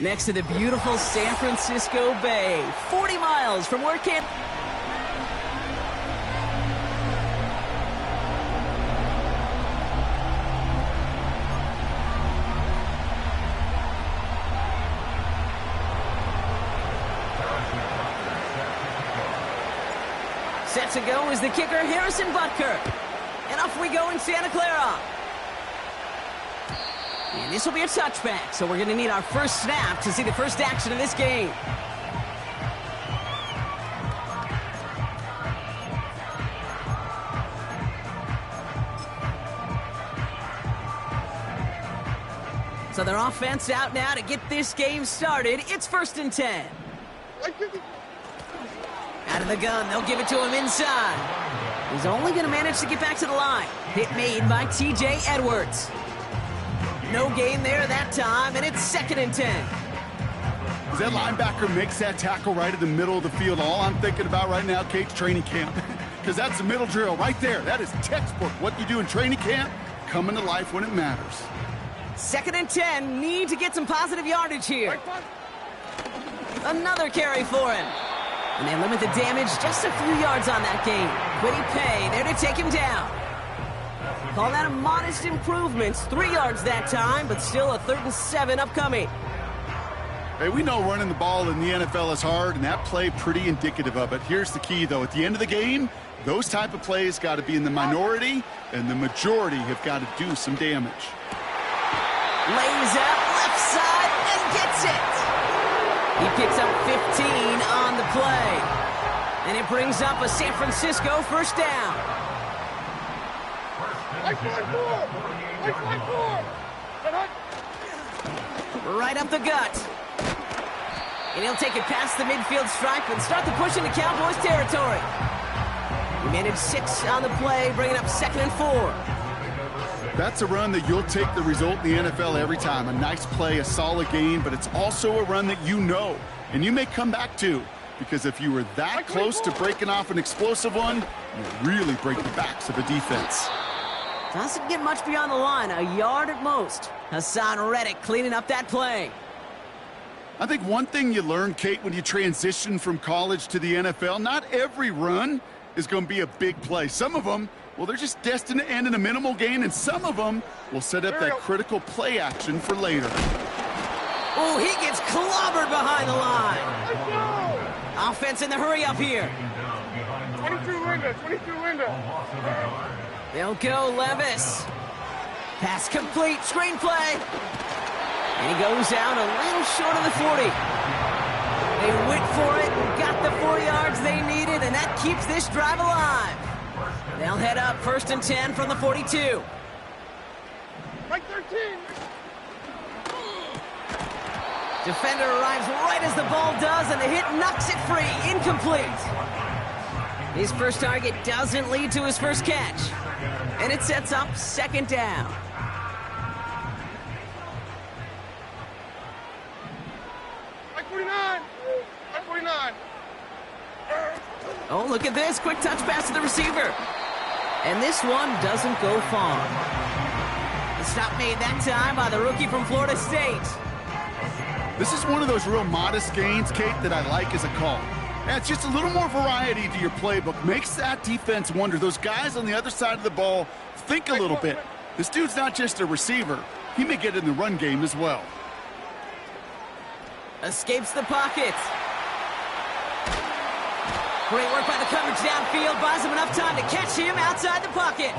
next to the beautiful San Francisco Bay, 40 miles from where Set to go is the kicker, Harrison Butker. And off we go in Santa Clara. And this will be a touchback, so we're going to need our first snap to see the first action of this game. So their offense out now to get this game started. It's 1st and 10. Out of the gun, they'll give it to him inside. He's only going to manage to get back to the line. Hit made by T.J. Edwards. No gain there that time, and it's 2nd and 10. As that linebacker makes that tackle right in the middle of the field, all I'm thinking about right now, Kate's training camp. Because that's the middle drill right there. That is textbook. What you do in training camp, coming to life when it matters. 2nd and 10, need to get some positive yardage here. Another carry for him. And they limit the damage just a few yards on that game. Quiddy Pay there to take him down. Call that a modest improvement. 3 yards that time, but still a 3rd and 7 upcoming. Hey, we know running the ball in the NFL is hard, and that play pretty indicative of it. Here's the key, though. At the end of the game, those type of plays got to be in the minority, and the majority have got to do some damage. Lays out left side and gets it. He picks up 15 on the play. And it brings up a San Francisco first down. Right up the gut. And he'll take it past the midfield stripe and start the push into Cowboys territory. He managed 6 on the play, bringing up 2nd and 4. That's a run that you'll take the result in the NFL every time. A nice play, a solid game, but it's also a run that you know, and you may come back to, because if you were that close to breaking off an explosive one, you really break the backs of a defense. Doesn't get much beyond the line, a yard at most. Hassan Reddick cleaning up that play. I think one thing you learn, Kate, when you transition from college to the NFL, not every run is going to be a big play. Some of them, well, they're just destined to end in a minimal gain, and some of them will set up that critical play action for later. Oh, he gets clobbered behind the line. Offense in the hurry up here. 22 window. They'll go Levis. Pass complete, screenplay. And he goes out a little short of the 40. They went for it and got the 4 yards they needed, and that keeps this drive alive. They'll head up 1st and 10 from the 42. Right 13. Defender arrives right as the ball does, and the hit knocks it free. Incomplete. His first target doesn't lead to his first catch. And it sets up 2nd down. Right 49. Right 49. Oh, look at this. Quick touch pass to the receiver. And this one doesn't go far. The stop made that time by the rookie from Florida State. This is one of those real modest gains, Kate, that I like as a call. It's just a little more variety to your playbook. Makes that defense wonder. Those guys on the other side of the ball think a little bit. This dude's not just a receiver. He may get in the run game as well. Escapes the pocket. Great work by the coverage downfield. Buys him enough time to catch him outside the pocket.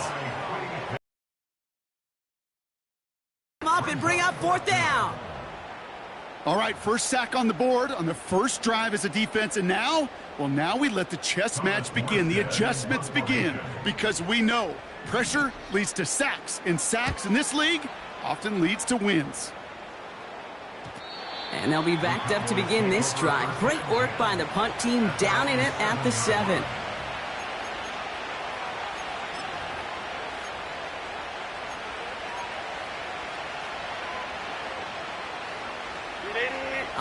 Up and bring up 4th down. All right, first sack on the board on the first drive as a defense, and now, well, now we let the chess match begin, the adjustments begin, because we know pressure leads to sacks, and sacks in this league often leads to wins. And they'll be backed up to begin this drive. Great work by the punt team, down in it at the 7.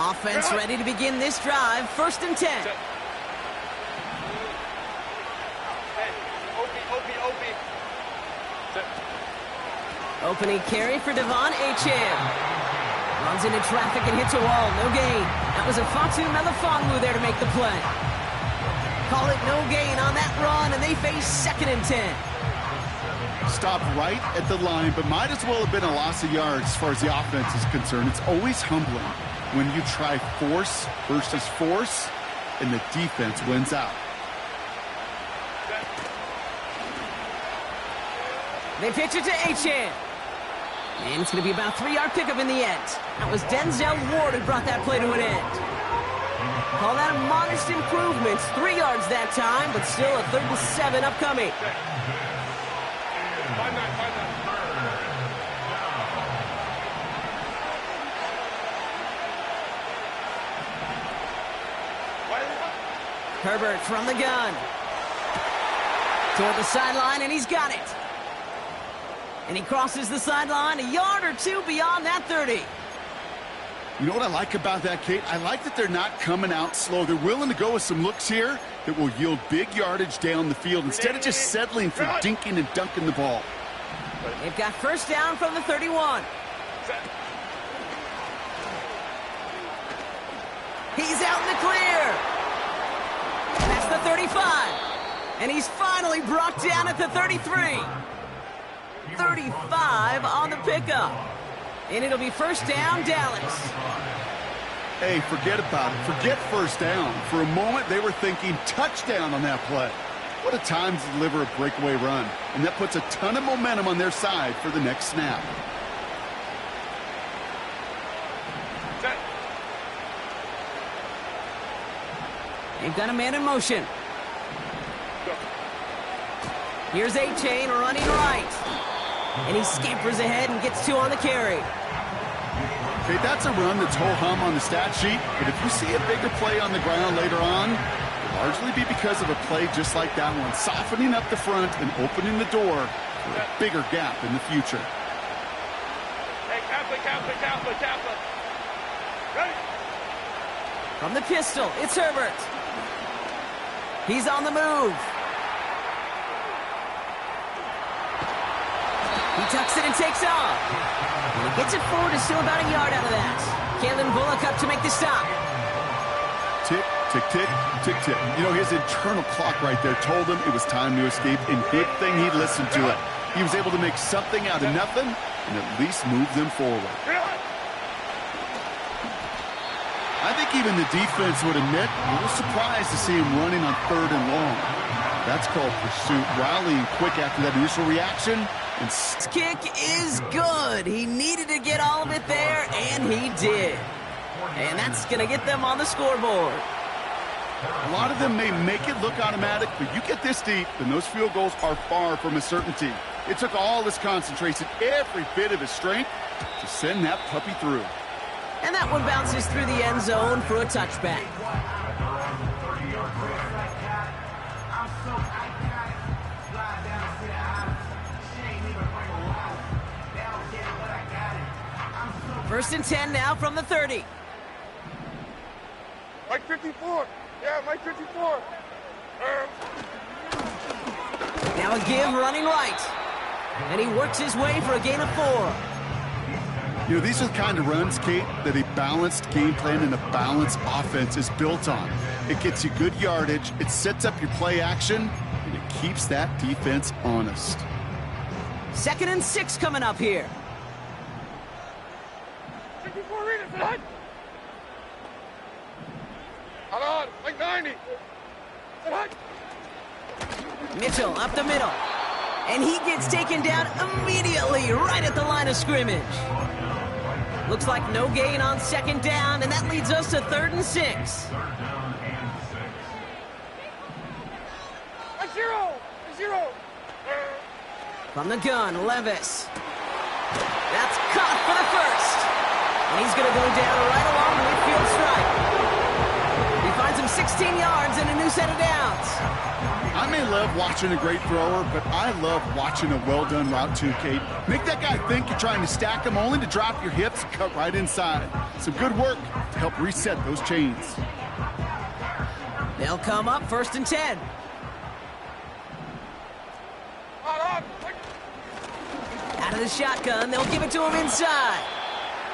Offense ready to begin this drive. 1st and 10. Opening carry for Devon Achane. Runs into traffic and hits a wall. No gain. That was a Fatu Melifonwu there to make the play. Call it no gain on that run, and they face 2nd and 10. Stopped right at the line, but might as well have been a loss of yards as far as the offense is concerned. It's always humbling when you try force versus force, and the defense wins out. They pitch it to Achane. And it's going to be about a 3-yard pickup in the end. That was Denzel Ward who brought that play to an end. Call that a modest improvement. 3 yards that time, but still a 3rd and 7 upcoming. Herbert from the gun. Toward the sideline, and he's got it. And he crosses the sideline a yard or two beyond that 30. You know what I like about that, Kate? I like that they're not coming out slow. They're willing to go with some looks here that will yield big yardage down the field instead of just settling for dinking and dunking the ball. They've got 1st down from the 31. He's out in the clear. That's the 35. And he's finally brought down at the 33. 35 on the pickup. And it'll be 1st down, Dallas. Hey, forget about it. Forget 1st down. For a moment, they were thinking touchdown on that play. What a time to deliver a breakaway run. And that puts a ton of momentum on their side for the next snap. They've got a man in motion. Here's Achane running right. And he scampers ahead and gets 2 on the carry. Okay, that's a run that's ho-hum on the stat sheet, but if you see a bigger play on the ground later on, it'll largely be because of a play just like that one, softening up the front and opening the door for a bigger gap in the future. Hey, Kappa. Ready? From the pistol, it's Herbert. He's on the move. He tucks it and takes off. And he gets it forward and still about a yard out of that. Kalen Bullock up to make the stop. Tick, tick, tick, tick, tick. You know, his internal clock right there told him it was time to escape, and good thing he listened to it. He was able to make something out of nothing and at least move them forward. I think even the defense would admit a little surprised to see him running on 3rd and long. That's called pursuit. Rallying quick after that initial reaction. And this kick is good. He needed to get all of it there, and he did. And that's going to get them on the scoreboard. A lot of them may make it look automatic, but you get this deep, and those field goals are far from a certainty. It took all his concentration, every bit of his strength, to send that puppy through. And that one bounces through the end zone for a touchback. First and 10 now from the 30. Mike 54. Yeah, Mike 54. Now a give running right. And he works his way for a gain of 4. You know, these are the kind of runs, Kate, that a balanced game plan and a balanced offense is built on. It gets you good yardage, it sets up your play action, and it keeps that defense honest. 2nd and 6 coming up here. 54 readers, hut. Hold on, like 90. Hut. Mitchell up the middle. And he gets taken down immediately right at the line of scrimmage. Looks like no gain on 2nd down, and that leads us to 3rd and 6. A zero. From the gun, Levis. That's caught for the first. And he's going to go down right along the midfield stripe. He finds him 16 yards and a new set of downs. I may love watching a great thrower, but I love watching a well-done route too, Kate. Make that guy think you're trying to stack him only to drop your hips and cut right inside. Some good work to help reset those chains. They'll come up 1st and 10. Hold on. Out of the shotgun, they'll give it to him inside.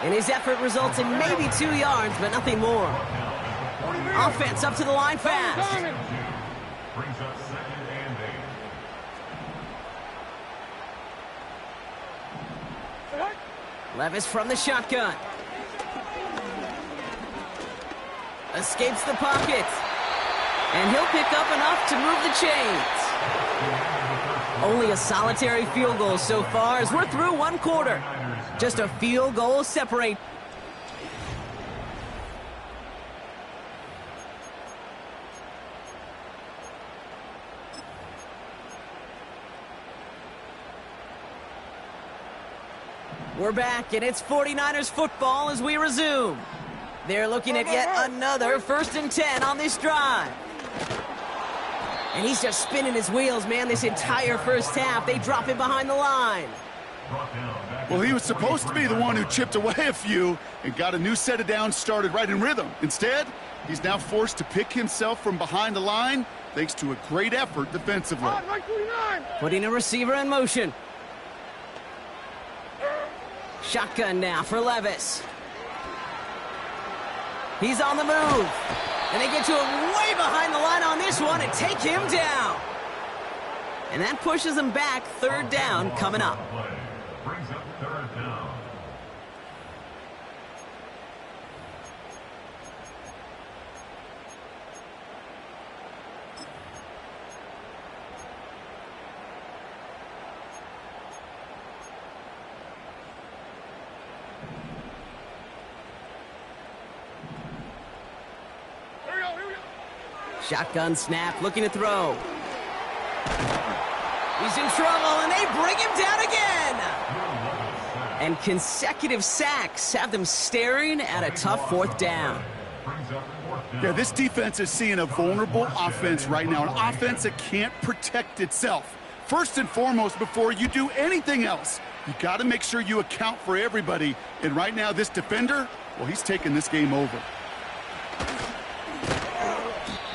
And his effort results in maybe 2 yards, but nothing more. Offense up to the line fast. Brings up 2nd and 8. Levis from the shotgun. Escapes the pocket. And he'll pick up enough to move the chains. Only a solitary field goal so far as we're through 1 quarter. Just a field goal separate. We're back, and it's 49ers football as we resume. They're looking at yet another 1st and 10 on this drive. And he's just spinning his wheels, man, this entire first half. They drop him behind the line. Well, he was supposed to be the one who chipped away a few and got a new set of downs started right in rhythm. Instead, he's now forced to pick himself from behind the line thanks to a great effort defensively. Putting a receiver in motion. Shotgun now for Levis. He's on the move. And they get to him way behind the line on this one and take him down. And that pushes him back. 3rd down coming up. Brings up 3rd down. Shotgun snap, looking to throw. He's in trouble, and they bring him down again. And consecutive sacks have them staring at a tough 4th down. Yeah, this defense is seeing a vulnerable offense right now, an offense that can't protect itself. First and foremost, before you do anything else, you got to make sure you account for everybody. And right now, this defender, well, he's taking this game over.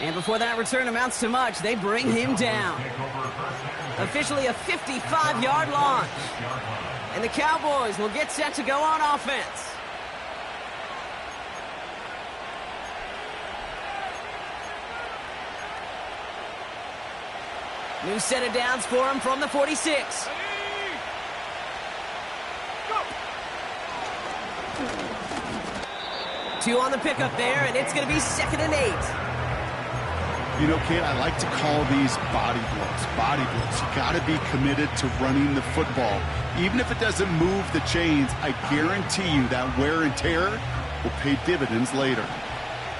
And before that return amounts to much, they bring him down. Officially a 55-yard launch. And the Cowboys will get set to go on offense. New set of downs for him from the 46. Two on the pickup there, and it's going to be 2nd and 8. You know, Kate, I like to call these body blows. Body blows. You got to be committed to running the football. Even if it doesn't move the chains, I guarantee you that wear and tear will pay dividends later.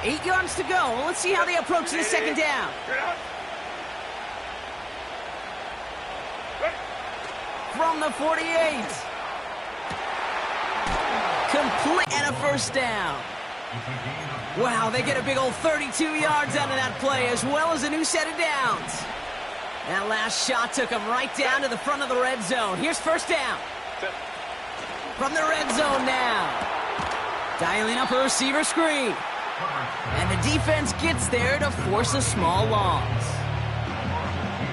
8 yards to go. Well, let's see how they approach the 2nd down. From the 48. Complete and a 1st down. Wow, they get a big old 32 yards out of that play, as well as a new set of downs. That last shot took them right down to the front of the red zone. Here's 1st down. From the red zone now. Dialing up a receiver screen. And the defense gets there to force a small loss.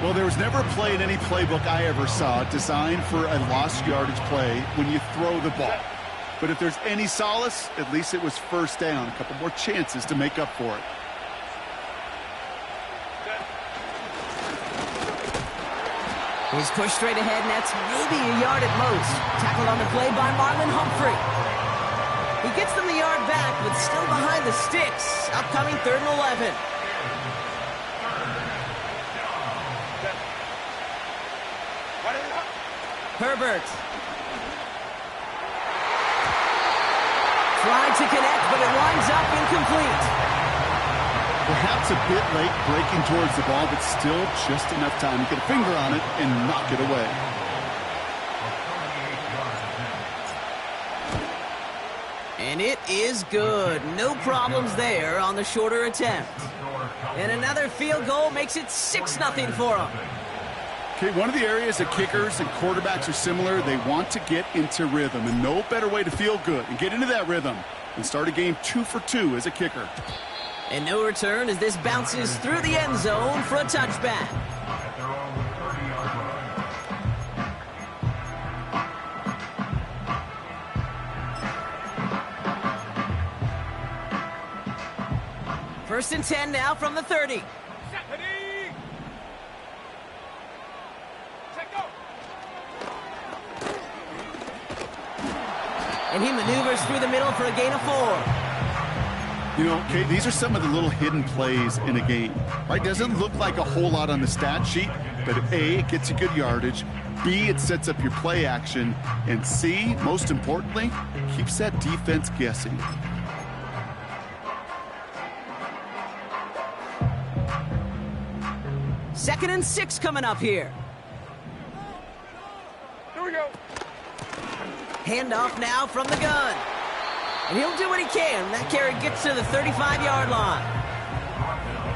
Well, there was never a play in any playbook I ever saw designed for a lost yardage play when you throw the ball. But if there's any solace, at least it was 1st down. A couple more chances to make up for it. He's pushed straight ahead, and that's maybe a yard at most. Tackled on the play by Marlon Humphrey. He gets them the yard back, but still behind the sticks. Upcoming 3rd and 11. Herbert. Tried to connect, but it winds up incomplete. Perhaps a bit late breaking towards the ball, but still just enough time to get a finger on it and knock it away. And it is good. No problems there on the shorter attempt. And another field goal makes it 6-0 for them. Okay, one of the areas that kickers and quarterbacks are similar, they want to get into rhythm, and no better way to feel good and get into that rhythm than start a game 2 for 2 as a kicker. And no return as this bounces through the end zone for a touchback. First and 10 now from the 30. And he maneuvers through the middle for a gain of 4. You know, Kate, these are some of the little hidden plays in a game, right? Doesn't look like a whole lot on the stat sheet, but A, it gets you good yardage, B, it sets up your play action, and C, most importantly, keeps that defense guessing. Second and 6 coming up here. Here we go. Handoff now from the gun. And he'll do what he can. That carry gets to the 35-yard line.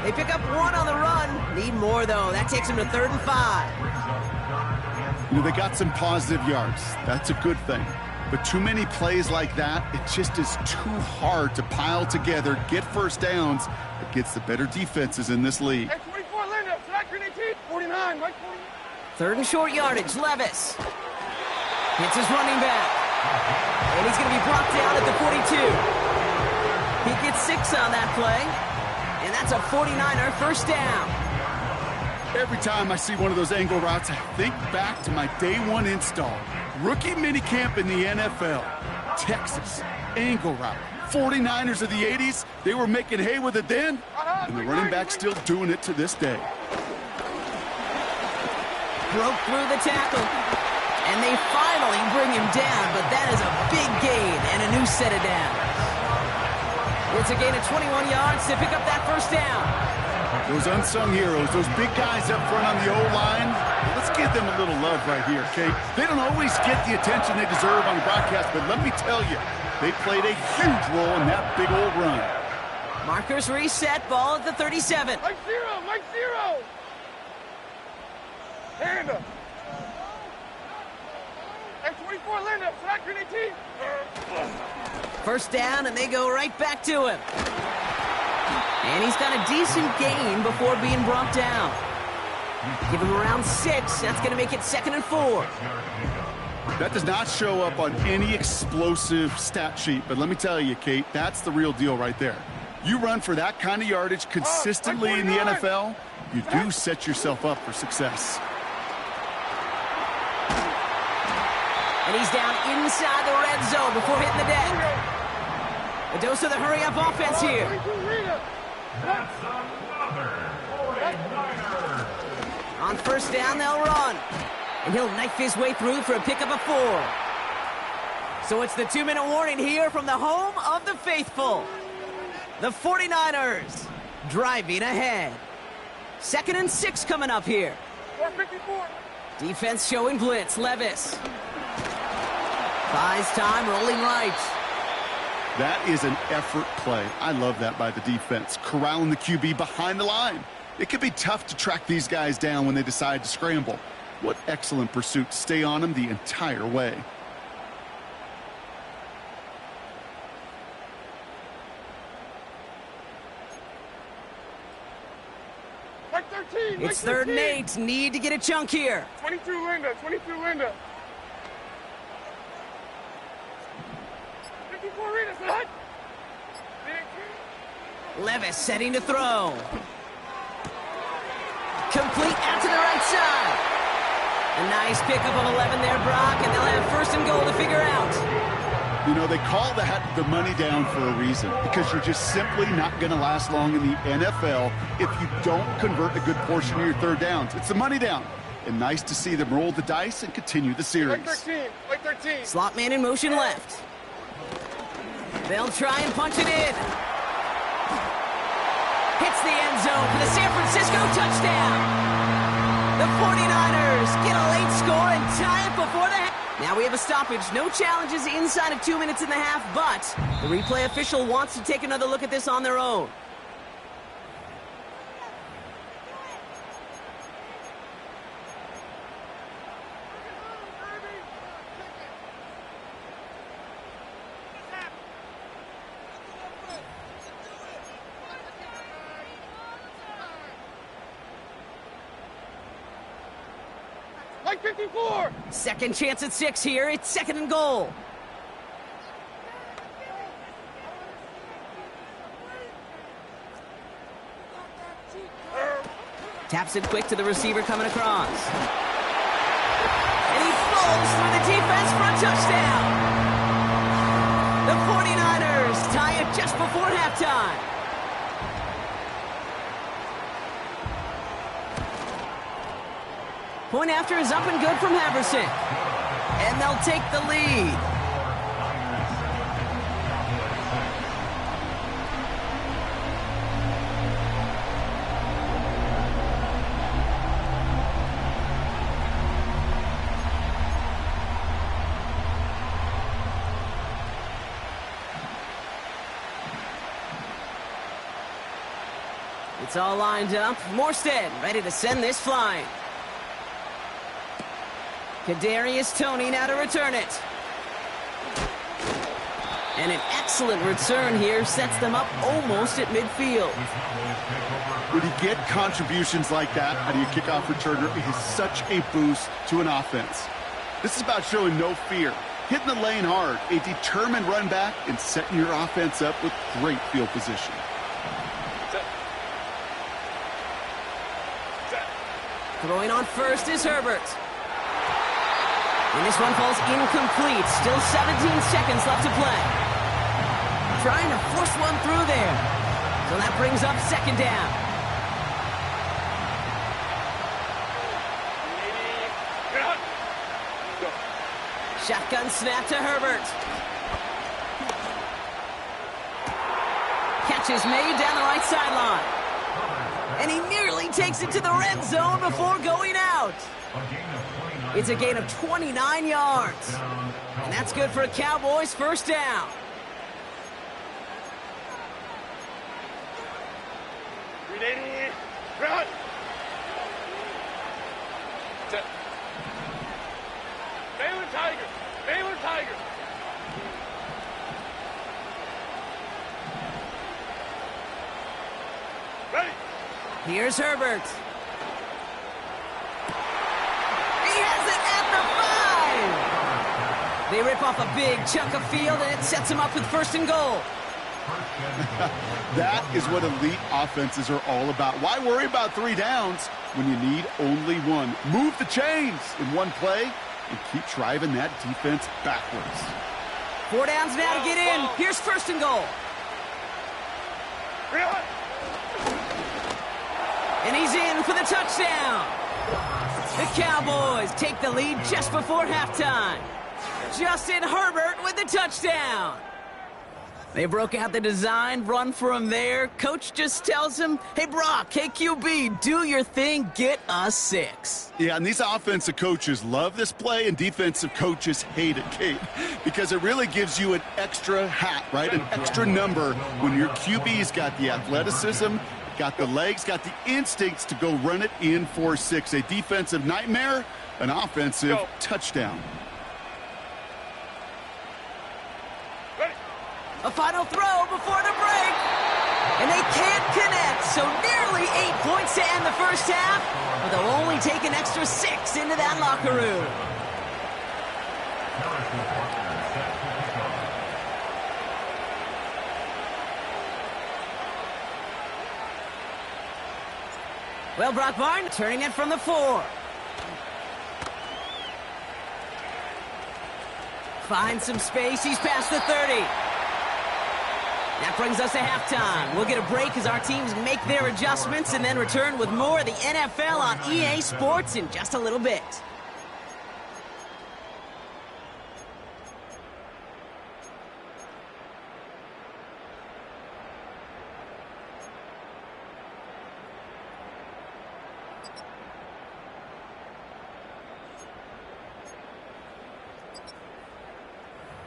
They pick up 1 on the run. Need more, though. That takes him to 3rd and 5. You know, they got some positive yards. That's a good thing. But too many plays like that, it just is too hard to pile together, get first downs against the better defenses in this league. Hey, 24, Linda. Flat grenade 49, Mike 3rd 49. and short yardage. Levis hits his running back. And he's going to be brought down at the 42. He gets 6 on that play. And that's a 49er first down. Every time I see one of those angle routes, I think back to my day 1 install. Rookie minicamp in the NFL. Texas, angle route. 49ers of the 80s, they were making hay with it then, and the running back's still doing it to this day. Broke through the tackle. And they finally bring him down, but that is a big gain and a new set of downs. It's a gain of 21 yards to pick up that first down. Those unsung heroes, those big guys up front on the O-line, let's give them a little love right here, Kate. They don't always get the attention they deserve on the broadcast, but let me tell you, they played a huge role in that big old run. Markers reset, ball at the 37. Mike 0, Mike 0. Hand up. Hey, 24, Linda. Flat grenade team. First down, and they go right back to him. And he's got a decent gain before being brought down. Give him around 6. That's going to make it 2nd and 4. That does not show up on any explosive stat sheet, but let me tell you, Kate, that's the real deal right there. You run for that kind of yardage consistently in the NFL, you do set yourself up for success. And he's down inside the red zone before hitting the deck. A dose of the hurry-up offense here. That's another 49er. On first down, they'll run. And he'll knife his way through for a pickup of 4. So it's the 2-minute warning here from the home of the faithful. The 49ers driving ahead. 2nd and 6 coming up here. 454. Defense showing blitz. Levis buys time, rolling right. That is an effort play. I love that by the defense. Corralling the QB behind the line. It can be tough to track these guys down when they decide to scramble. What excellent pursuit to stay on them the entire way. Mike 13. It's 3rd and 8. Need to get a chunk here. 22, Linda. 22, Linda. 54, Rita. Set. Levis setting to throw. Complete out to the right side. A nice pickup of 11 there, Brock, and they'll have 1st and goal to figure out. You know, they call that the money down for a reason, because you're just simply not going to last long in the NFL if you don't convert a good portion of your 3rd downs. It's the money down. And nice to see them roll the dice and continue the series. Mike 13. Mike 13. Slot man in motion left. They'll try and punch it in. Hits the end zone for the San Francisco touchdown. The 49ers get a late score and tie it before the half. Now we have a stoppage. No challenges inside of 2 minutes and a half, but the replay official wants to take another look at this on their own. Mike 54. 2nd chance at 6 here. It's 2nd and goal. Taps it quick to the receiver coming across. And he falls through the defense for a touchdown. The 49ers tie it just before halftime. Point after is up and good from Haverson. And they'll take the lead. It's all lined up. Morstead ready to send this flying. Kadarius Toney now to return it. And an excellent return here sets them up almost at midfield. When you get contributions like that out of your kickoff returner, it is such a boost to an offense. This is about showing no fear, hitting the lane hard, a determined run back, and setting your offense up with great field position. Throwing on first is Herbert. And this one falls incomplete. Still 17 seconds left to play. Trying to force one through there. So that brings up second down. Shotgun snap to Herbert. Catch is made down the right sideline. And he nearly takes it to the red zone before going out. It's a gain of 29 yards. And that's good for a Cowboys first down. Run! Baylor Tigers! Baylor Tigers! Ready! Here's Herbert. He has it at the 5. They rip off a big chunk of field, and it sets him up with first and goal. That is what elite offenses are all about. Why worry about 3 downs when you need only one? Move the chains in one play and keep driving that defense backwards. 4 downs now to get in. Here's first and goal. And he's in for the touchdown. The Cowboys take the lead just before halftime. Justin Herbert with the touchdown. They broke out the design run for him there. Coach just tells him, hey, Brock, hey, QB, do your thing, get us 6. Yeah, and these offensive coaches love this play, and defensive coaches hate it, Kate, because it really gives you an extra hat, right? An extra number when your QB's got the athleticism, got the legs, got the instincts to go run it in for 6. A defensive nightmare, an offensive touchdown. A final throw before the break. And they can't connect, so nearly 8 points to end the first half, but they'll only take an extra 6 into that locker room. Well, Brock Barn turning it from the 4. Finds some space, he's past the 30. That brings us to halftime. We'll get a break as our teams make their adjustments and then return with more of the NFL on EA Sports in just a little bit.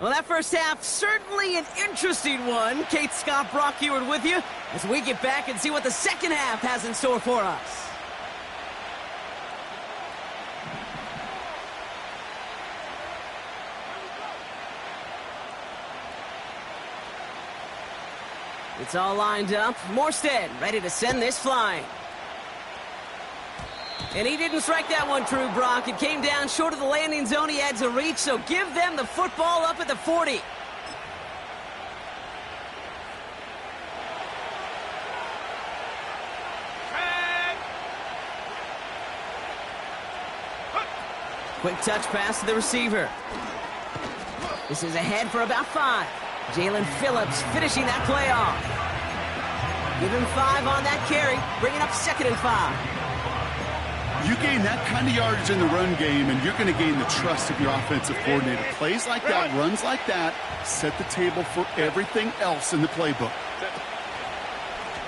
Well, that first half, certainly an interesting one. Kate Scott, Brock Huard with you as we get back and see what the second half has in store for us. It's all lined up. Morstead ready to send this flying. And he didn't strike that one true, Brock. It came down short of the landing zone. He had to reach, so give them the football up at the 40. Quick touch pass to the receiver. This is ahead for about 5. Jalen Phillips finishing that play off. Give him 5 on that carry, bringing up 2nd and 5. You gain that kind of yardage in the run game, and you're going to gain the trust of your offensive coordinator. Plays like that, runs like that, set the table for everything else in the playbook.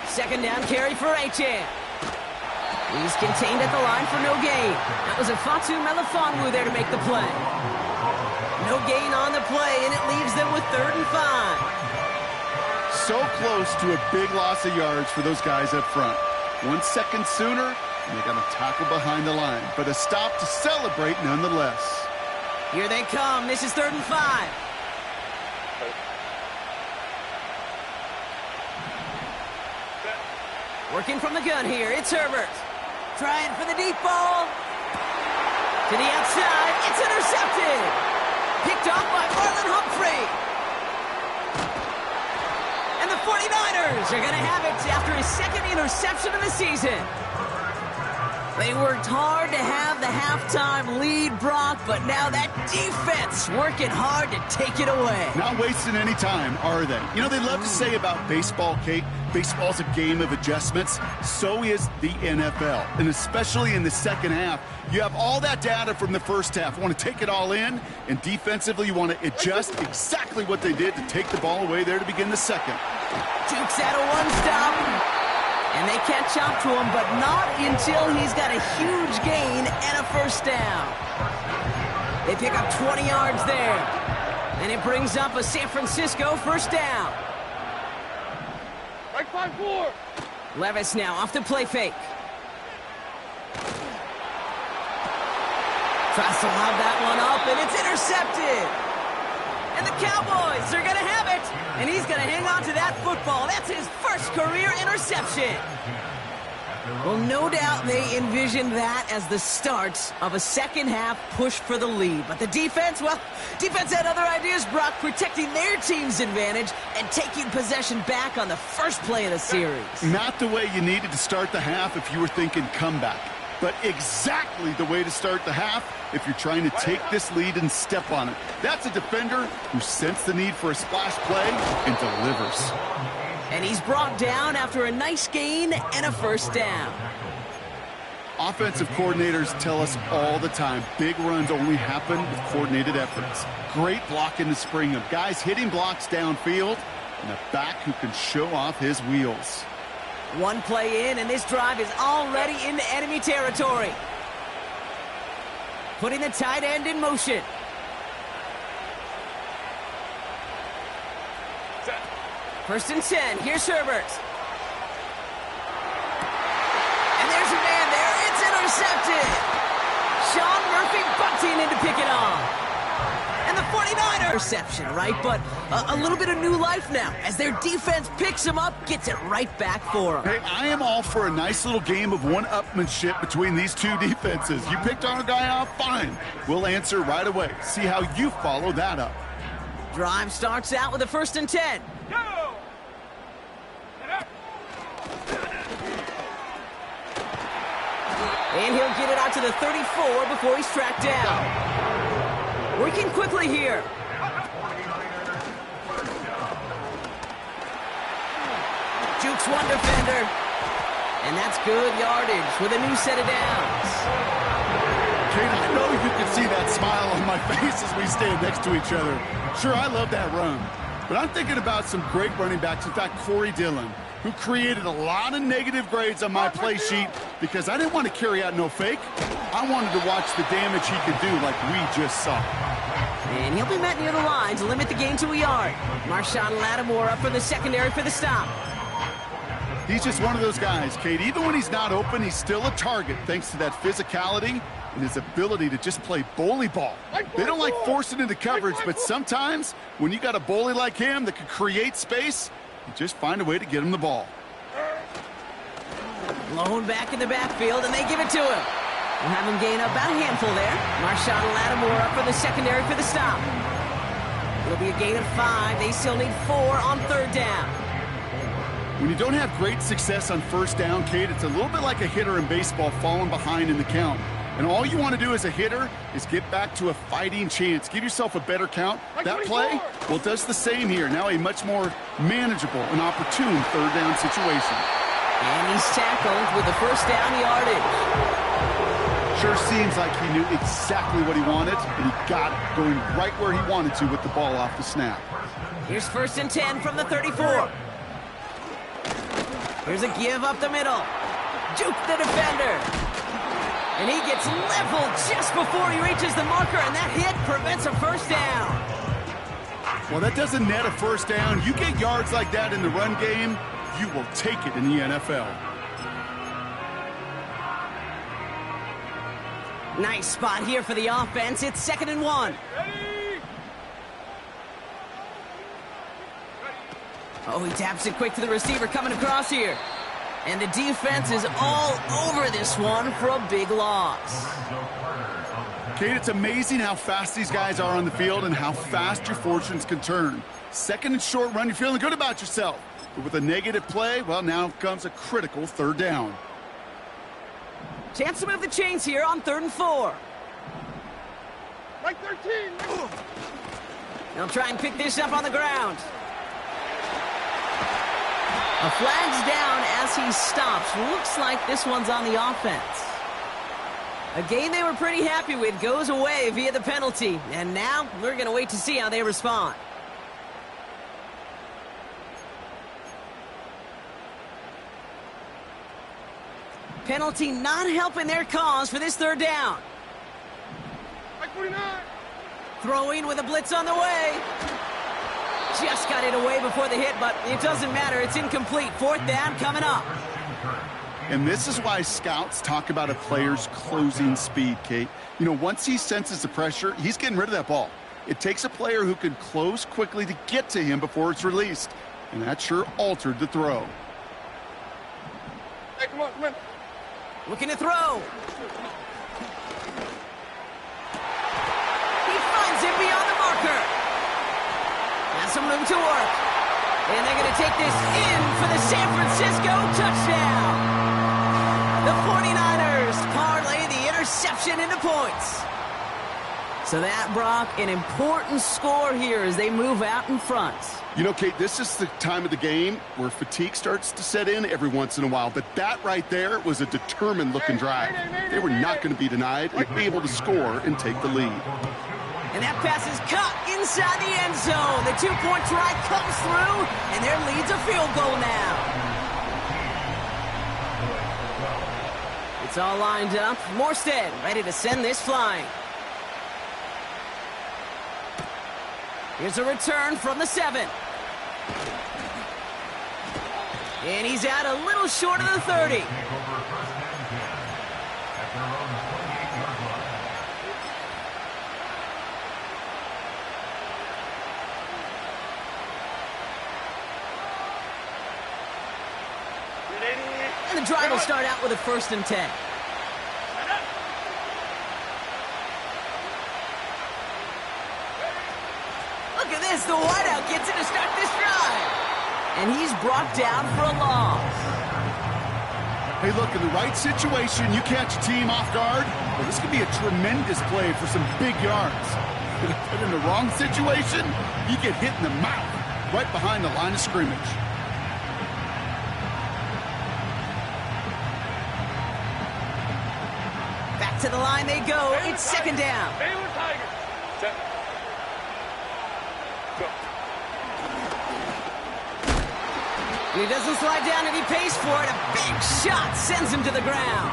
2nd down carry for Achane. He's contained at the line for no gain. That was a Fatu Melifonwu there to make the play. No gain on the play, and it leaves them with 3rd and 5. So close to a big loss of yards for those guys up front. 1 second sooner, and they got a tackle behind the line. But a stop to celebrate nonetheless. Here they come. This is 3rd and 5. Working from the gun here. It's Herbert. Trying for the deep ball. To the outside. It's intercepted. Picked off by Marlon Humphrey. And the 49ers are going to have it after his 2nd interception of the season. They worked hard to have the halftime lead, Brock, but now that defense working hard to take it away. Not wasting any time, are they? You know, they love to say about baseball, Kate, baseball's a game of adjustments. So is the NFL, and especially in the second half. You have all that data from the first half. You want to take it all in, and defensively you want to adjust exactly what they did to take the ball away there to begin the second. Jukes out a 1-stop. And they catch up to him, but not until he's got a huge gain and a 1st down. They pick up 20 yards there. And it brings up a San Francisco 1st down. Right 5-4. Levis now off the play fake. Tries to lob that one up, and it's intercepted. And the Cowboys are going to have it. And he's going to hang on to that football. That's his 1st career interception. Well, no doubt they envisioned that as the start of a second half push for the lead. But the defense, well, defense had other ideas, Brock, protecting their team's advantage and taking possession back on the 1st play of the series. Not the way you needed to start the half if you were thinking comeback, but exactly the way to start the half if you're trying to take this lead and step on it. That's a defender who sensed the need for a splash play and delivers. And he's brought down after a nice gain and a 1st down. Offensive coordinators tell us all the time, big runs only happen with coordinated efforts. Great block in the spring of guys hitting blocks downfield and a back who can show off his wheels. 1 play in, and this drive is already into enemy territory. Putting the tight end in motion. First and 10. Here's Herbert. And there's a man there. It's intercepted. Sean Murphy bunting in to pick it off. And the 49ers interception, right? But a little bit of new life now as their defense picks him up, gets it right back for them. Hey, I am all for a nice little game of one-upmanship between these two defenses. You picked our guy off, fine. We'll answer right away. See how you follow that up. Drive starts out with a 1st and 10. And he'll get it out to the 34 before he's tracked down. Working quickly here. Jukes 1 defender. And that's good yardage with a new set of downs. Kate, I know you can see that smile on my face as we stand next to each other. Sure, I love that run. But I'm thinking about some great running backs. In fact, Corey Dillon, who created a lot of negative grades on my play sheet because I didn't want to carry out no fake. I wanted to watch the damage he could do like we just saw. And he'll be met near the line to limit the gain to a yard. Marshawn Lattimore up for the secondary for the stop. He's just one of those guys, Kate. Even when he's not open, he's still a target thanks to that physicality and his ability to just play bully ball. They don't like forcing into coverage, but sometimes when you got a bully like him that can create space, you just find a way to get him the ball. Blown back in the backfield, and they give it to him. We'll have him gain up about a handful there. Marshawn Lattimore up for the secondary for the stop. It'll be a gain of 5. They still need 4 on 3rd down. When you don't have great success on 1st down, Kate, it's a little bit like a hitter in baseball falling behind in the count. And all you want to do as a hitter is get back to a fighting chance. Give yourself a better count. That play, well, does the same here. Now a much more manageable and opportune third down situation. And he's tackled with the first down yardage. Sure seems like he knew exactly what he wanted, and he got it, going right where he wanted to with the ball off the snap. Here's 1st and 10 from the 34. Here's a give up the middle. Juke the defender. And he gets leveled just before he reaches the marker, and that hit prevents a first down. Well, that doesn't net a first down. You get yards like that in the run game, you will take it in the NFL. Nice spot here for the offense. It's 2nd and 1. Oh, he taps it quick to the receiver coming across here. And the defense is all over this one for a big loss. Kate, it's amazing how fast these guys are on the field and how fast your fortunes can turn. 2nd and short run, you're feeling good about yourself. But with a negative play, well, now comes a critical 3rd down. Chance to move the chains here on 3rd and 4. Like 13. They'll try and pick this up on the ground. A flag's down as he stops. Looks like this one's on the offense. A game they were pretty happy with goes away via the penalty. And now we're going to wait to see how they respond. Penalty not helping their cause for this 3rd down. Like 49. Throwing with a blitz on the way. Just got it away before the hit, but it doesn't matter. It's incomplete. 4th down coming up. And this is why scouts talk about a player's closing speed, Kate. You know, once he senses the pressure, he's getting rid of that ball. It takes a player who can close quickly to get to him before it's released. And that sure altered the throw. Hey, come on, come on. Looking to throw. He finds it beyond the marker. Has some room to work. And they're going to take this in for the San Francisco touchdown. The 49ers parlay the interception into points. So that, Brock, an important score here as they move out in front. You know, Kate, this is the time of the game where fatigue starts to set in every once in a while. But that right there was a determined-looking drive. They were not going to be denied and be able to score and take the lead. And that pass is caught inside the end zone. The 2-point try comes through, and their lead's a field goal now. It's all lined up. Morstead ready to send this flying. Here's a return from the 7. And he's out a little short of the 30. And the drive will start out with a 1st and 10. Look at this, the wideout gets in to start this drive. And he's brought down for a loss. Hey, look, in the right situation, you catch a team off guard. Well, this could be a tremendous play for some big yards. But in the wrong situation, you get hit in the mouth right behind the line of scrimmage. Back to the line they go. It's 2nd down. Baylor Tigers. Set. Go. He doesn't slide down and he pays for it. A big shot sends him to the ground.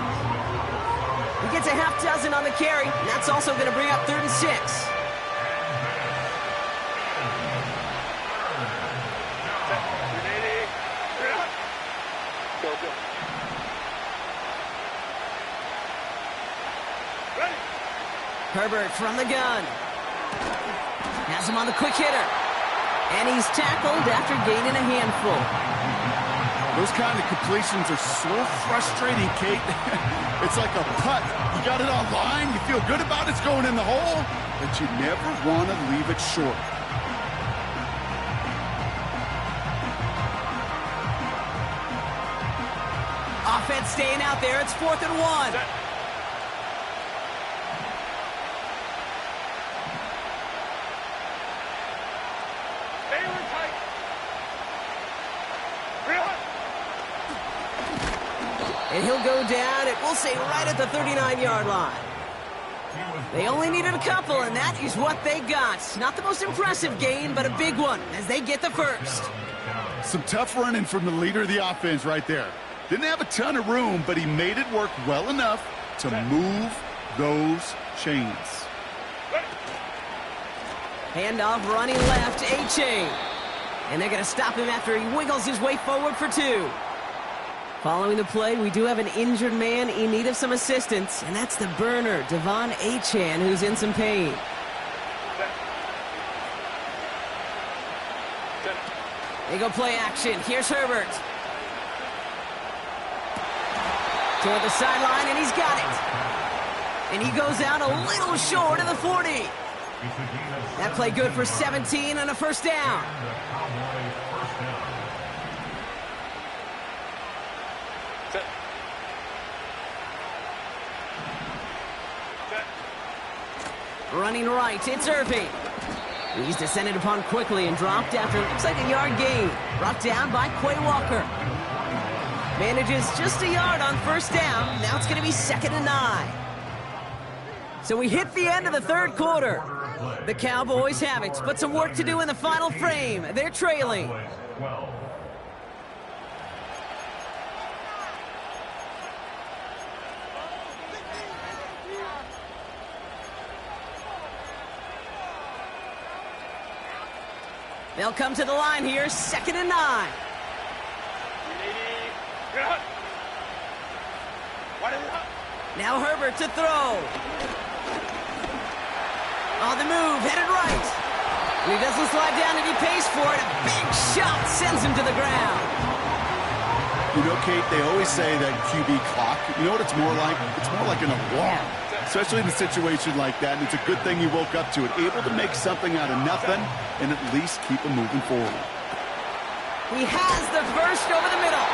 He gets a half dozen on the carry. And that's also going to bring up 3rd and 6. Go, go. Ready. Herbert from the gun. Has him on the quick hitter. And he's tackled after gaining a handful. Those kind of completions are so frustrating, Kate. It's like a putt. You got it on line, you feel good about it's going in the hole, but you never want to leave it short. Offense staying out there. It's 4th and 1. And he'll go down, and we'll say right at the 39-yard line. They only needed a couple, and that is what they got. Not the most impressive gain, but a big one as they get the first. Some tough running from the leader of the offense right there. Didn't have a ton of room, but he made it work well enough to move those chains. Handoff running left, A-Chain. And they're going to stop him after he wiggles his way forward for 2. Following the play, we do have an injured man in need of some assistance, and that's the burner, Devon Achane, who's in some pain. They go play action. Here's Herbert. Toward the sideline, and he's got it. And he goes out a little short of the 40. That play good for 17 and a first down. Running right, it's Irving. He's descended upon quickly and dropped after it looks like a yard gain. Brought down by Quay Walker. Manages just a yard on first down. Now it's going to be 2nd and 9. So we hit the end of the third quarter. The Cowboys have it, but some work to do in the final frame. They're trailing. They'll come to the line here, 2nd and 9. Now Herbert to throw. On the move, headed right. And he doesn't slide down and he pays for it. A big shot sends him to the ground. You know, Kate, they always say that QB clock, you know what it's more like? It's more like an alarm, especially in a situation like that. And it's a good thing he woke up to it, able to make something out of nothing and at least keep him moving forward. He has the first over the middle.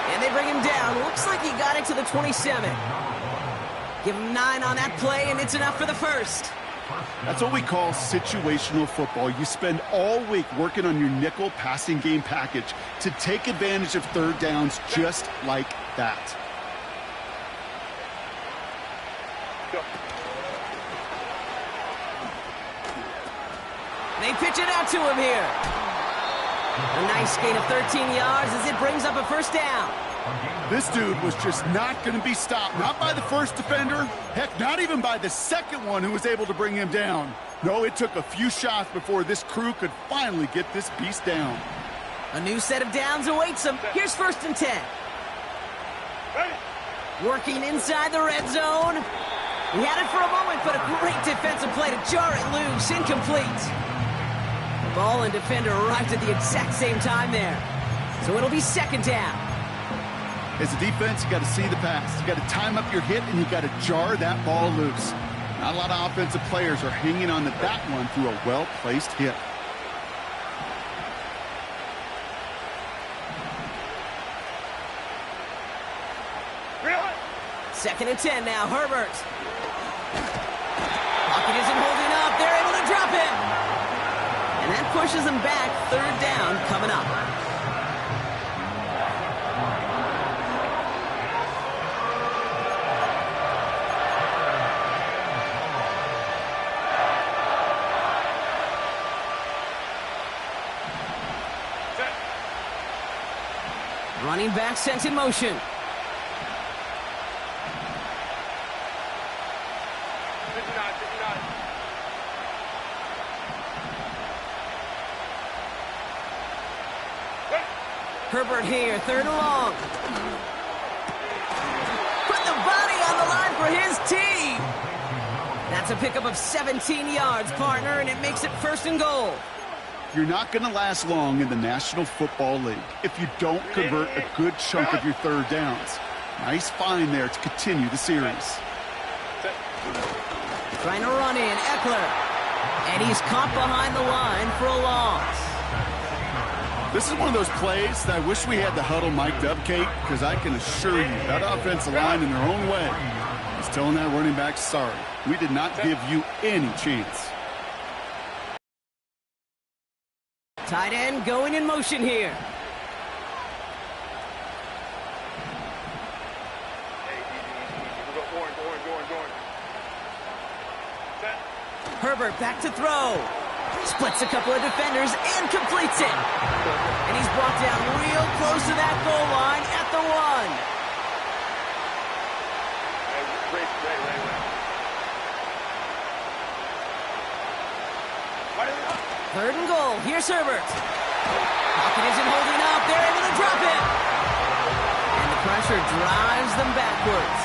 And they bring him down. Looks like he got it to the 27. Give him 9 on that play, and it's enough for the first. That's what we call situational football. You spend all week working on your nickel passing game package to take advantage of third downs just like that. They pitch it out to him here. A nice gain of 13 yards as it brings up a first down. This dude was just not going to be stopped. Not by the first defender. Heck, not even by the second one who was able to bring him down. No, it took a few shots before this crew could finally get this beast down. A new set of downs awaits him. Here's 1st and 10. Working inside the red zone. He had it for a moment, but a great defensive play to jar it loose. Incomplete. Ball and defender arrived at the exact same time there. So it'll be 2nd down. As a defense, you got to see the pass. You got to time up your hit, and you got to jar that ball loose. Not a lot of offensive players are hanging on to that one through a well-placed hit. Second and 10 now, Herbert. Pocket isn't holding up. They're able to drop him. And that pushes him back. 3rd down coming up. Running back sent in motion. Herbert here, 3rd and long. Put the body on the line for his team. That's a pickup of 17 yards, partner, and it makes it 1st and goal. You're not going to last long in the National Football League if you don't convert a good chunk of your third downs. Nice find there to continue the series. Trying to run in, Eckler. And he's caught behind the line for a loss. This is one of those plays that I wish we had the huddle mic'd up, Kate, because I can assure you that offensive line in their own way is telling that running back, sorry, we did not give you any chance. Tight end going in motion here. Herbert back to throw. Splits a couple of defenders and completes it. And he's brought down real close to that goal line at the 1. Third and goal. Here's Herbert. Pocket isn't holding up. They're able to drop it. And the pressure drives them backwards.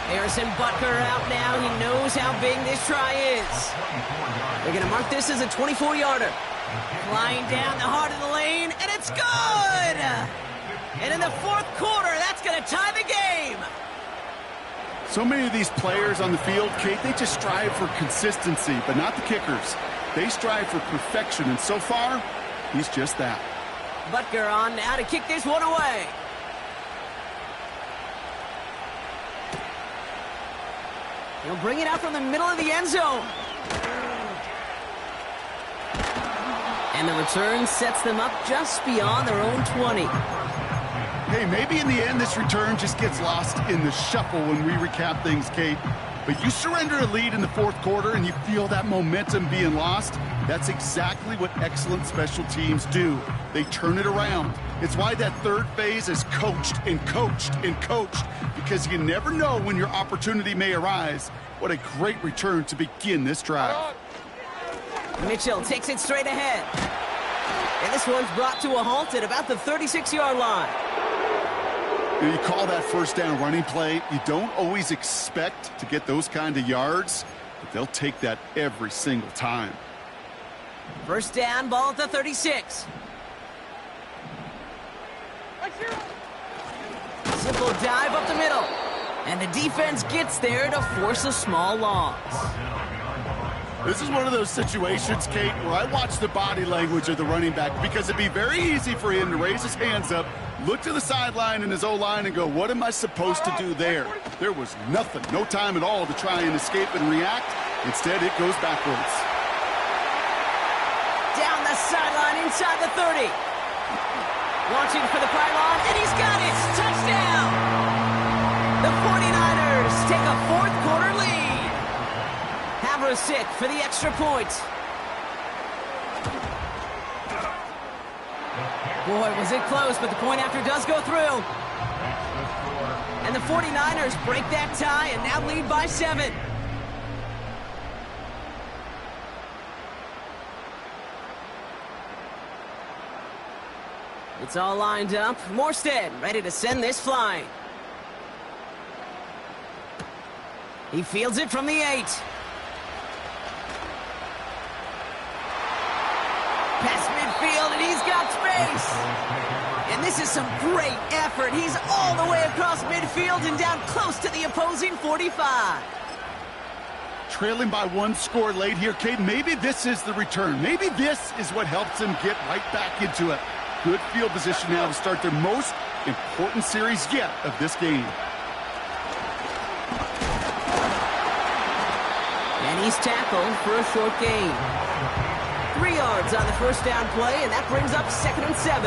Harrison Butker out now. He knows how big this try is. They're going to mark this as a 24-yarder. Flying down the heart of the lane, and it's good! And in the fourth quarter, that's going to tie the game. So many of these players on the field, Kate, they just strive for consistency, but not the kickers. They strive for perfection, and so far, he's just that. Butker on now to kick this one away. He'll bring it out from the middle of the end zone. And the return sets them up just beyond their own 20. Hey, maybe in the end this return just gets lost in the shuffle when we recap things, Kate. But you surrender a lead in the fourth quarter and you feel that momentum being lost. That's exactly what excellent special teams do. They turn it around. It's why that third phase is coached and coached and coached, because you never know when your opportunity may arise. What a great return to begin this drive. Mitchell takes it straight ahead. And this one's brought to a halt at about the 36-yard line. You call that first down running play. You don't always expect to get those kind of yards, but they'll take that every single time. First down, ball at the 36. Simple dive up the middle. And the defense gets there to force a small loss. This is one of those situations, Kate, where I watch the body language of the running back, because it'd be very easy for him to raise his hands up, look to the sideline in his O-line and go, what am I supposed to do there? There was nothing, no time at all to try and escape and react. Instead, it goes backwards. Down the sideline inside the 30. Launching for the pylon, and he's got it! Touchdown! The 49ers take a fourth quarter lead. Havrisik for the extra point. Boy, was it close, but the point after does go through. And the 49ers break that tie and now lead by 7. It's all lined up. Morstead ready to send this flying. He fields it from the 8. Past midfield, and he's got space. And this is some great effort. He's all the way across midfield and down close to the opposing 45. Trailing by 1 score late here, Kate. Maybe this is the return. Maybe this is what helps them get right back into it. Good field position now to start their most important series yet of this game. And he's tackled for a short gain. 3 yards on the first down play, and that brings up 2nd and 7.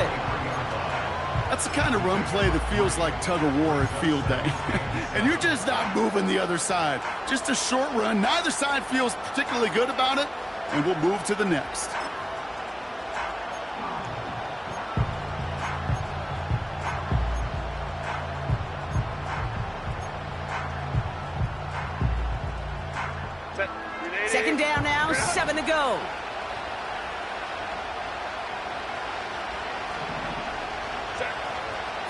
That's the kind of run play that feels like tug of war at field day. And you're just not moving the other side. Just a short run. Neither side feels particularly good about it, and we'll move to the next. Second down now, 7 to go.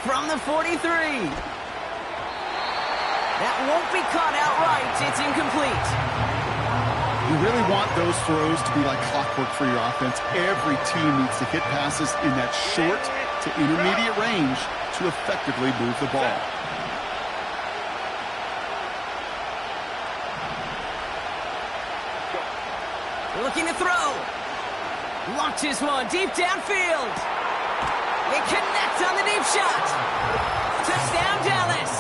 From the 43. That won't be caught outright. It's incomplete. You really want those throws to be like clockwork for your offense. Every team needs to hit passes in that short to intermediate range to effectively move the ball. Looking to throw. Launches one deep downfield. They connect on the deep shot. Touchdown, Dallas.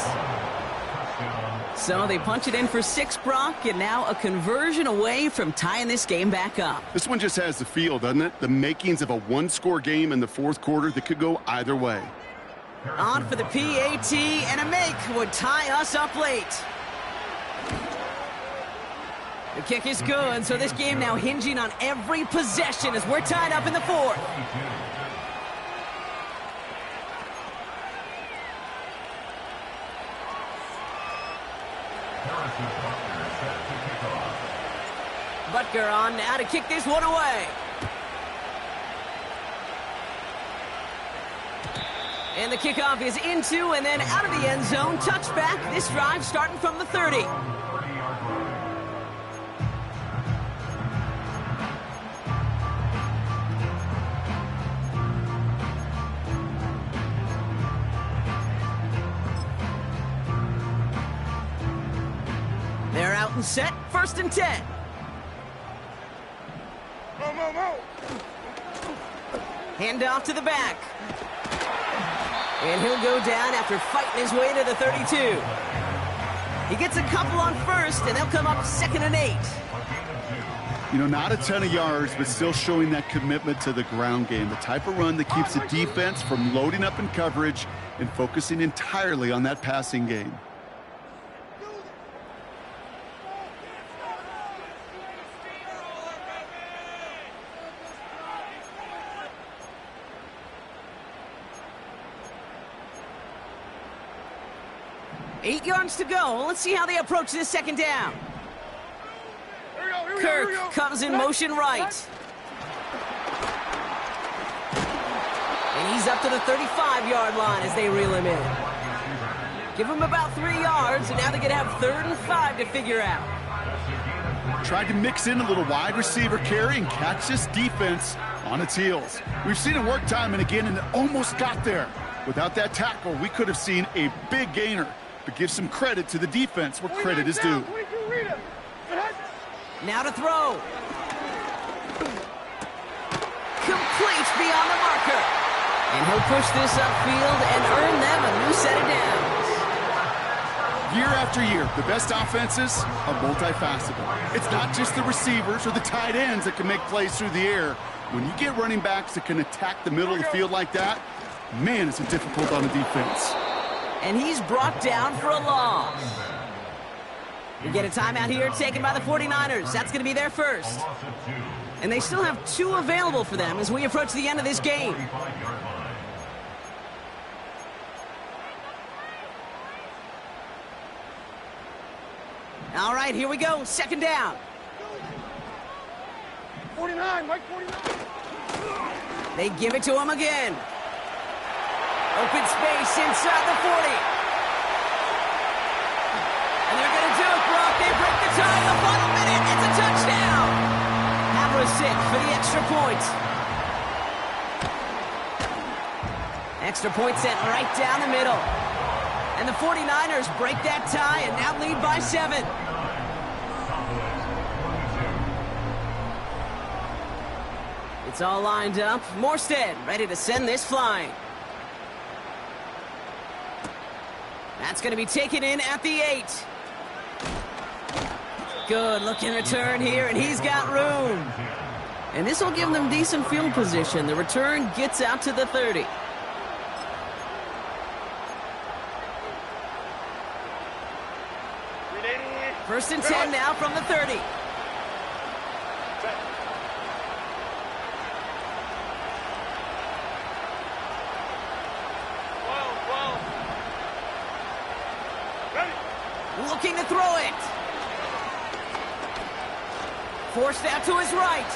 So they punch it in for 6, Brock, and now a conversion away from tying this game back up. This one just has the feel, doesn't it? The makings of a one-score game in the fourth quarter that could go either way. On for the PAT, and a make would tie us up late. The kick is good, so this game now hinging on every possession as we're tied up in the fourth. Butker on now to kick this one away. And the kickoff is into and then out of the end zone. Touchback. This drive starting from the 30. They're out and set. 1st and 10. Hand off to the back. And he'll go down after fighting his way to the 32. He gets a couple on 1st, and they'll come up 2nd and 8. You know, not a ton of yards, but still showing that commitment to the ground game. The type of run that keeps the defense from loading up in coverage and focusing entirely on that passing game. Eight yards to go. Let's see how they approach this 2nd down. Kirk comes in motion right. And he's up to the 35-yard line as they reel him in. Give him about 3 yards, and now they're going to have 3rd and 5 to figure out. Tried to mix in a little wide receiver carry and catch this defense on its heels. We've seen it work time and again, and it almost got there. Without that tackle, we could have seen a big gainer. But give some credit to the defense where credit is due. Now to throw. Complete beyond the marker. And he'll push this upfield and earn them a new set of downs. Year after year, the best offenses are multifaceted. It's not just the receivers or the tight ends that can make plays through the air. When you get running backs that can attack the middle of the field like that, man, it's difficult on the defense. And he's brought down for a loss. We get a timeout here taken by the 49ers. That's going to be their first. And they still have 2 available for them as we approach the end of this game. All right, here we go. 2nd down. 49, Mike 49. They give it to him again. Open space inside the 40. And they're going to do it, Brock. They break the tie in the final minute. It's a touchdown. Havlicek for the extra point. Extra point sent right down the middle. And the 49ers break that tie and now lead by 7. It's all lined up. Morstead ready to send this flying. That's going to be taken in at the 8. Good looking return here, and he's got room. And this will give them decent field position. The return gets out to the 30. First and 10 now from the 30. Looking to throw it. Forced out to his right.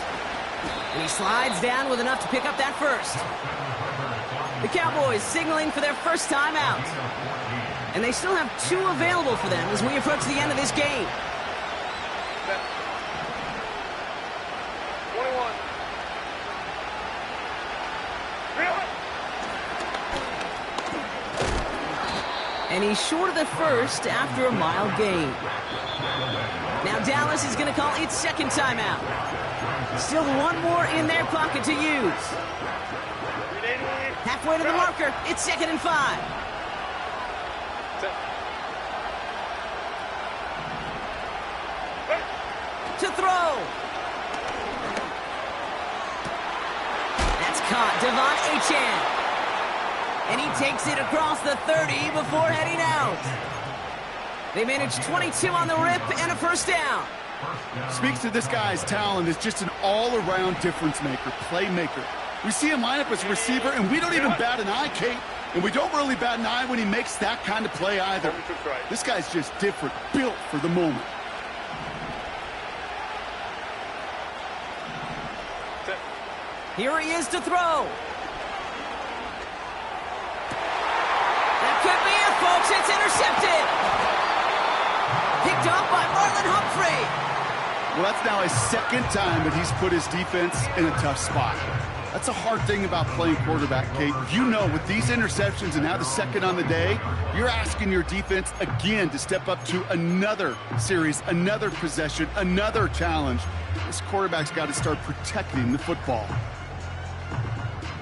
And he slides down with enough to pick up that first. The Cowboys signaling for their first time out. And they still have 2 available for them as we approach the end of this game. 21. And he's short of the first after a mile gain. Now Dallas is going to call its 2nd timeout. Still 1 more in their pocket to use. Halfway to the marker. It's 2nd and 5. Devon Achane. And he takes it across the 30 before heading out. They managed 22 on the rip and a first down. Speaks to this guy's talent as just an all-around difference maker, playmaker. We see him line up as a receiver, and we don't even bat an eye, Kate. And we don't really bat an eye when he makes that kind of play either. This guy's just different, built for the moment. Here he is to throw. That could be it, folks. It's intercepted. Picked up by Marlon Humphrey. Well, that's now his second time that he's put his defense in a tough spot. That's a hard thing about playing quarterback, Kate. You know, with these interceptions and now the second on the day, you're asking your defense again to step up to another series, another possession, another challenge. This quarterback's got to start protecting the football.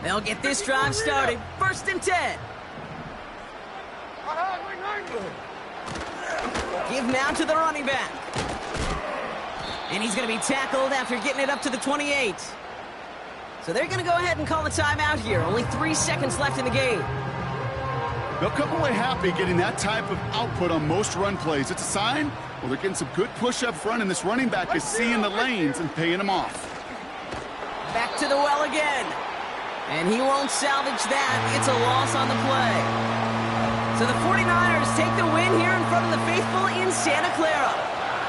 They'll get this drive started. 1st and 10. Give now to the running back. And he's going to be tackled after getting it up to the 28. So they're going to go ahead and call a timeout here. Only 3 seconds left in the game. They'll come away happy getting that type of output on most run plays. It's a sign, well, they're getting some good push up front, and this running back is seeing the lanes and paying them off. Back to the well again. And he won't salvage that. It's a loss on the play. So the 49ers take the win here in front of the faithful in Santa Clara.